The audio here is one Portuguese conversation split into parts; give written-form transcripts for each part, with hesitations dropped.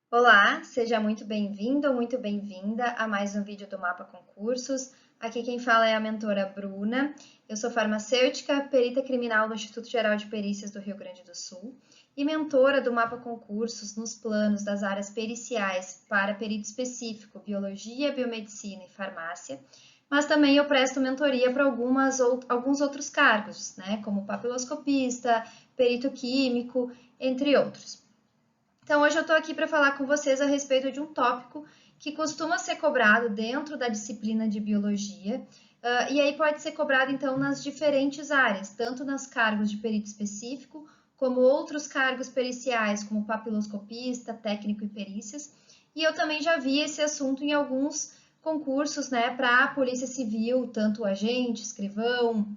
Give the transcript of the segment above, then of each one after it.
Olá, seja muito bem-vindo ou muito bem-vinda a mais um vídeo do Mapa Concursos. Aqui quem fala é a mentora Bruna. Eu sou farmacêutica, perita criminal do Instituto Geral de Perícias do Rio Grande do Sul e mentora do Mapa Concursos nos planos das áreas periciais para perito específico, biologia, biomedicina e farmácia. Mas também eu presto mentoria para alguns outros cargos, né, como papiloscopista, perito químico, entre outros. Então, hoje eu estou aqui para falar com vocês a respeito de um tópico que costuma ser cobrado dentro da disciplina de biologia, e aí pode ser cobrado então nas diferentes áreas, tanto nos cargos de perito específico, como outros cargos periciais, como papiloscopista, técnico e perícias. E eu também já vi esse assunto em alguns concursos, né, para a Polícia Civil, tanto agente, escrivão,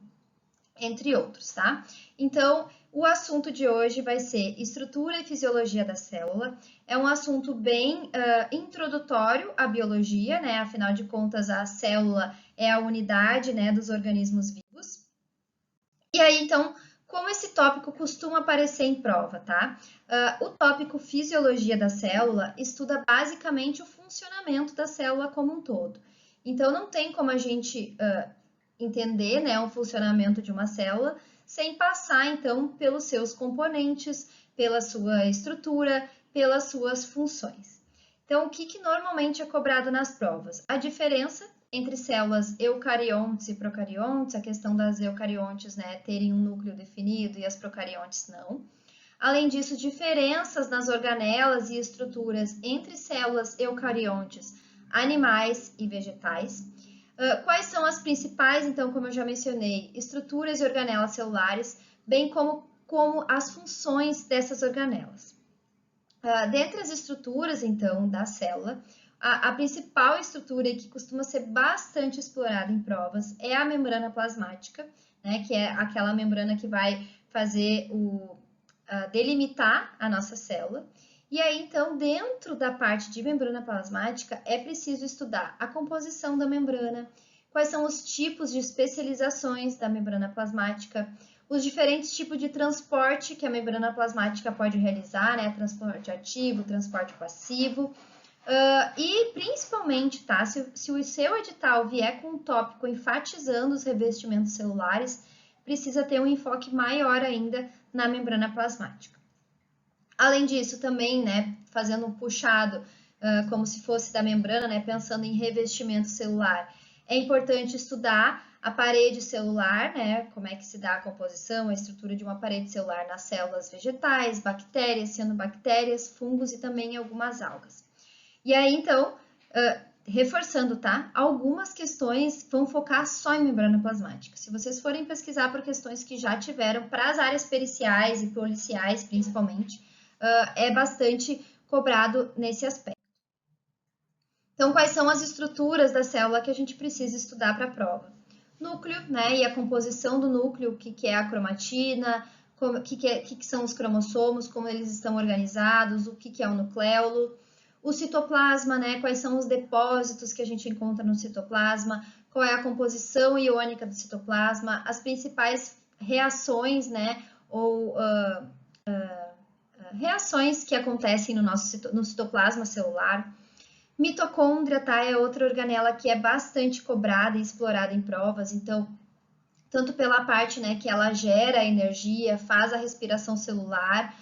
entre outros, tá? Então, o assunto de hoje vai ser estrutura e fisiologia da célula. É um assunto bem introdutório à biologia, né? Afinal de contas, a célula é a unidade, né, dos organismos vivos. E aí, então, como esse tópico costuma aparecer em prova, tá? O tópico fisiologia da célula estuda basicamente o funcionamento da célula como um todo. Então, não tem como a gente entender, né, o funcionamento de uma célula sem passar, então, pelos seus componentes, pela sua estrutura, pelas suas funções. Então, o que normalmente é cobrado nas provas? A diferença entre células eucariontes e procariontes, a questão das eucariontes, né, terem um núcleo definido e as procariontes não. Além disso, diferenças nas organelas e estruturas entre células eucariontes, animais e vegetais. Quais são as principais, então, como eu já mencionei, estruturas e organelas celulares, bem como as funções dessas organelas. Dentre as estruturas, então, da célula, a principal estrutura que costuma ser bastante explorada em provas é a membrana plasmática, né, que é aquela membrana que vai fazer delimitar a nossa célula. E aí, então, dentro da parte de membrana plasmática, é preciso estudar a composição da membrana, quais são os tipos de especializações da membrana plasmática, os diferentes tipos de transporte que a membrana plasmática pode realizar, né? Transporte ativo, transporte passivo. E principalmente, tá? Se o seu edital vier com um tópico enfatizando os revestimentos celulares, precisa ter um enfoque maior ainda na membrana plasmática. Além disso, também, né, fazendo um puxado como se fosse da membrana, né, pensando em revestimento celular, é importante estudar a parede celular, né, como é que se dá a composição, a estrutura de uma parede celular nas células vegetais, bactérias, cianobactérias, fungos e também algumas algas. E aí, então, reforçando, tá? Algumas questões vão focar só em membrana plasmática. Se vocês forem pesquisar por questões que já tiveram para as áreas periciais e policiais, principalmente, é bastante cobrado nesse aspecto. Então, quais são as estruturas da célula que a gente precisa estudar para a prova? Núcleo, né? E a composição do núcleo, o que é a cromatina, o que são os cromossomos, como eles estão organizados, o que é o nucleolo. O citoplasma, né? Quais são os depósitos que a gente encontra no citoplasma, qual é a composição iônica do citoplasma, as principais reações, né? Ou reações que acontecem no citoplasma celular. Mitocôndria, tá? É outra organela que é bastante cobrada e explorada em provas, então, tanto pela parte, né, que ela gera energia, faz a respiração celular,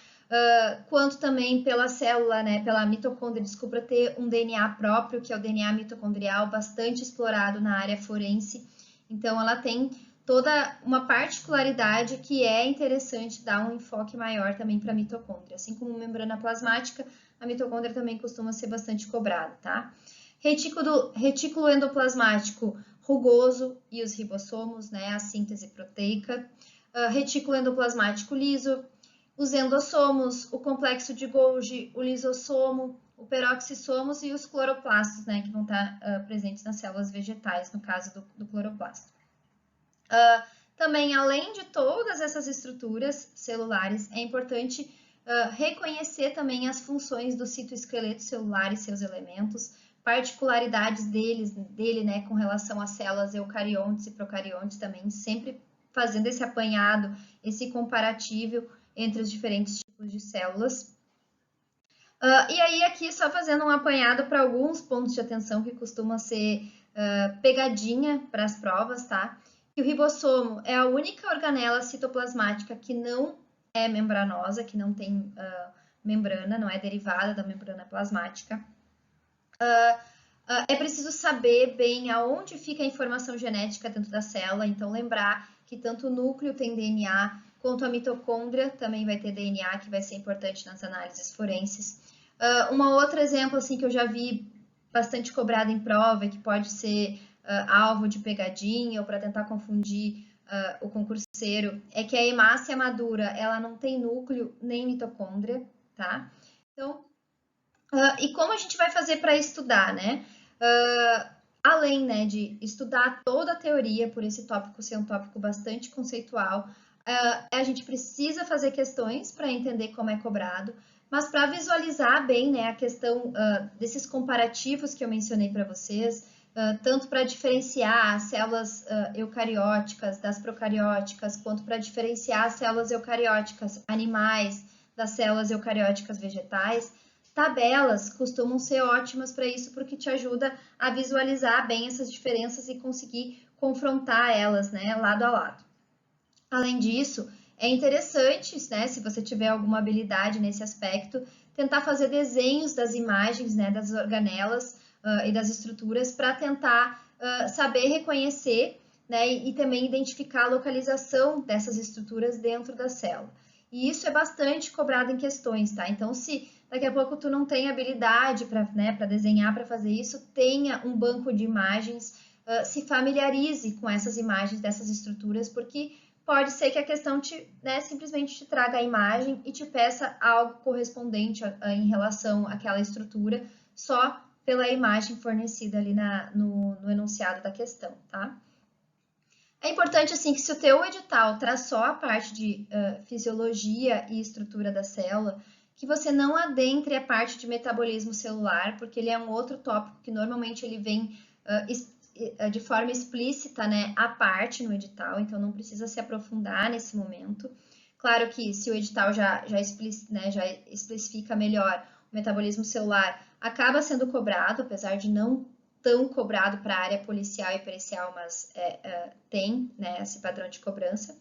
quanto também pela célula, né, pela mitocôndria, desculpa, ter um DNA próprio, que é o DNA mitocondrial, bastante explorado na área forense. Então, ela tem toda uma particularidade que é interessante dar um enfoque maior também para a mitocôndria. Assim como membrana plasmática, a mitocôndria também costuma ser bastante cobrada, tá? Retículo endoplasmático rugoso e os ribossomos, né, a síntese proteica. Retículo endoplasmático liso, os endossomos, o complexo de Golgi, o lisossomo, o peroxissomos e os cloroplastos, né, que vão estar presentes nas células vegetais, no caso do cloroplasto. Também, além de todas essas estruturas celulares, é importante reconhecer também as funções do citoesqueleto celular e seus elementos, particularidades dele, né, com relação às células eucariontes e procariontes também, sempre fazendo esse apanhado, esse comparativo entre os diferentes tipos de células. E aí, aqui, só fazendo um apanhado para alguns pontos de atenção que costumam ser pegadinha para as provas, tá? Que o ribossomo é a única organela citoplasmática que não é membranosa, que não tem membrana, não é derivada da membrana plasmática. É preciso saber bem aonde fica a informação genética dentro da célula, então lembrar que tanto o núcleo tem DNA, quanto a mitocôndria também vai ter DNA, que vai ser importante nas análises forenses. Uma outro exemplo assim que eu já vi bastante cobrado em prova e que pode ser alvo de pegadinha ou para tentar confundir o concurseiro é que a hemácia madura ela não tem núcleo nem mitocôndria, tá? Então, e como a gente vai fazer para estudar, né? Além, né, de estudar toda a teoria, por esse tópico ser um tópico bastante conceitual, a gente precisa fazer questões para entender como é cobrado, mas para visualizar bem, né, a questão desses comparativos que eu mencionei para vocês, tanto para diferenciar as células eucarióticas das procarióticas, quanto para diferenciar as células eucarióticas animais das células eucarióticas vegetais, tabelas costumam ser ótimas para isso, porque te ajuda a visualizar bem essas diferenças e conseguir confrontar elas, né, lado a lado. Além disso, é interessante, né, se você tiver alguma habilidade nesse aspecto, tentar fazer desenhos das imagens, né, das organelas e das estruturas para tentar saber reconhecer, né, e também identificar a localização dessas estruturas dentro da célula. E isso é bastante cobrado em questões, tá? Então, se daqui a pouco tu não tem habilidade para, né, para desenhar, para fazer isso, tenha um banco de imagens, se familiarize com essas imagens dessas estruturas, porque pode ser que a questão né, simplesmente te traga a imagem e te peça algo correspondente em relação àquela estrutura, só pela imagem fornecida ali no enunciado da questão, tá? É importante, assim, que se o teu edital traz só a parte de fisiologia e estrutura da célula, que você não adentre a parte de metabolismo celular, porque ele é um outro tópico que normalmente ele vem de forma explícita, né, à parte no edital, então não precisa se aprofundar nesse momento. Claro que se o edital já especifica melhor o metabolismo celular, acaba sendo cobrado, apesar de não tão cobrado para a área policial e pericial, mas tem, né, esse padrão de cobrança.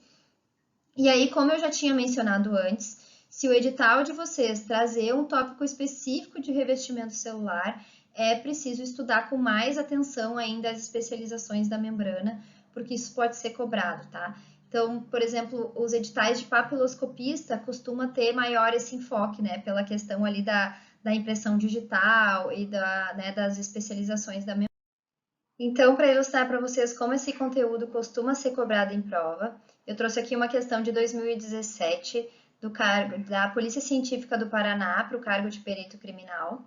E aí, como eu já tinha mencionado antes, se o edital de vocês trazer um tópico específico de revestimento celular, é preciso estudar com mais atenção ainda as especializações da membrana, porque isso pode ser cobrado, tá? Então, por exemplo, os editais de papiloscopista costuma ter maior esse enfoque, né, pela questão ali da impressão digital e né, das especializações da membrana. Então, para ilustrar para vocês como esse conteúdo costuma ser cobrado em prova, eu trouxe aqui uma questão de 2017 do cargo da Polícia Científica do Paraná para o cargo de perito criminal.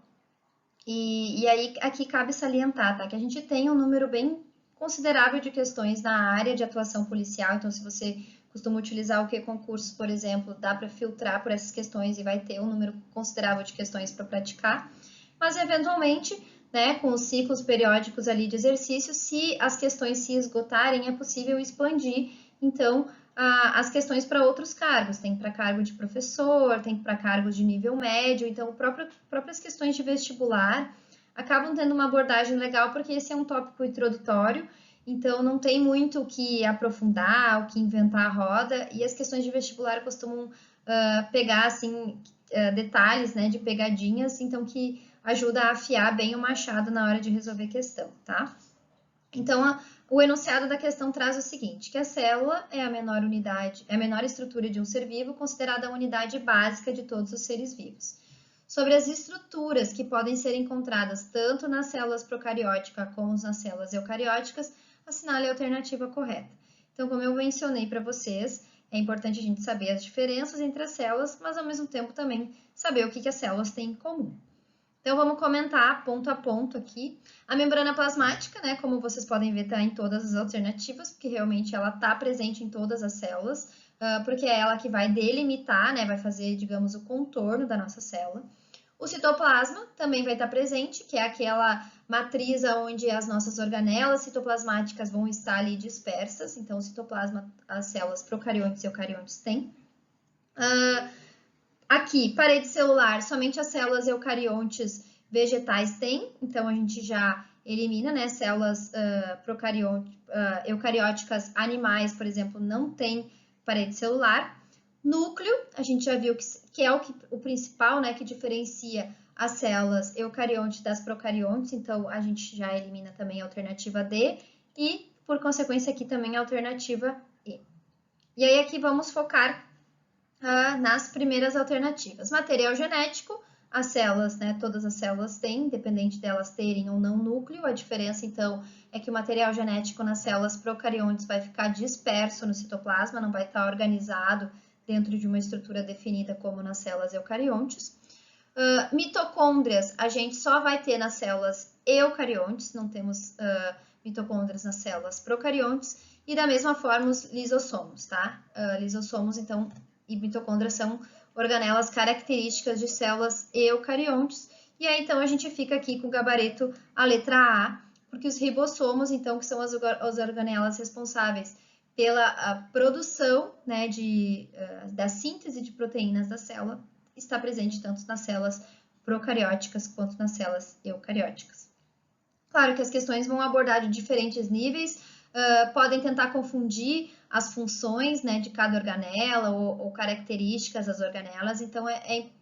E aí aqui cabe salientar, tá, que a gente tem um número bem considerável de questões na área de atuação policial. Então, se você costuma utilizar o Q-concursos, por exemplo, dá para filtrar por essas questões e vai ter um número considerável de questões para praticar. Mas, eventualmente, né, com os ciclos periódicos ali de exercício, se as questões se esgotarem, é possível expandir, então, as questões para outros cargos. Tem para cargo de professor, tem para cargos de nível médio, então, próprias questões de vestibular acabam tendo uma abordagem legal, porque esse é um tópico introdutório, então não tem muito o que aprofundar, o que inventar a roda, e as questões de vestibular costumam pegar, assim, detalhes, né, de pegadinhas, então que ajuda a afiar bem o machado na hora de resolver questão, tá? Então, o enunciado da questão traz o seguinte, que a célula é a menor unidade, é a menor estrutura de um ser vivo, considerada a unidade básica de todos os seres vivos. Sobre as estruturas que podem ser encontradas tanto nas células procarióticas como nas células eucarióticas, assinale a alternativa correta. Então, como eu mencionei para vocês, é importante a gente saber as diferenças entre as células, mas ao mesmo tempo também saber o que as células têm em comum. Então, vamos comentar ponto a ponto aqui. A membrana plasmática, né, como vocês podem ver, está em todas as alternativas, porque realmente ela está presente em todas as células, porque é ela que vai delimitar, né, vai fazer, digamos, o contorno da nossa célula. O citoplasma também vai estar presente, que é aquela matriz onde as nossas organelas citoplasmáticas vão estar ali dispersas. Então, o citoplasma, as células procariontes e eucariontes têm. Aqui, parede celular, somente as células eucariontes vegetais têm, então a gente já elimina, né? Células eucarióticas animais, por exemplo, não tem parede celular. Núcleo, a gente já viu que é o principal, né? Que diferencia as células eucariontes das procariontes, então a gente já elimina também a alternativa D e, por consequência, aqui também a alternativa E. E aí aqui vamos focar nas primeiras alternativas. Material genético, as células, né, todas as células têm, independente delas terem ou não núcleo. A diferença, então, é que o material genético nas células procariontes vai ficar disperso no citoplasma, não vai estar organizado dentro de uma estrutura definida como nas células eucariontes. Mitocôndrias, a gente só vai ter nas células eucariontes, não temos mitocôndrias nas células procariontes. E da mesma forma os lisossomos, tá? Lisossomos, então, e mitocôndrias são organelas características de células eucariontes. E aí, então, a gente fica aqui com o gabarito a letra A, porque os ribossomos, então, que são as organelas responsáveis pela produção, né, da síntese de proteínas da célula, está presente tanto nas células procarióticas quanto nas células eucarióticas. Claro que as questões vão abordar de diferentes níveis, podem tentar confundir as funções, né, de cada organela ou características das organelas, então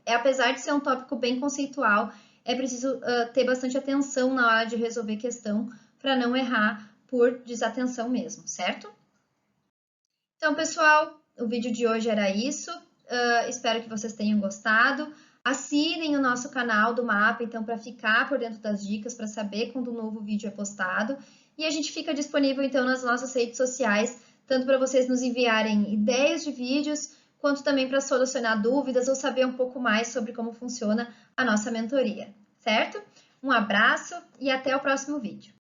apesar de ser um tópico bem conceitual, é preciso ter bastante atenção na hora de resolver questão para não errar por desatenção mesmo, certo? Então, pessoal, o vídeo de hoje era isso, espero que vocês tenham gostado. Assinem o nosso canal do Mapa, então, para ficar por dentro das dicas, para saber quando um novo vídeo é postado. E a gente fica disponível, então, nas nossas redes sociais, tanto para vocês nos enviarem ideias de vídeos, quanto também para solucionar dúvidas ou saber um pouco mais sobre como funciona a nossa mentoria, certo? Um abraço e até o próximo vídeo.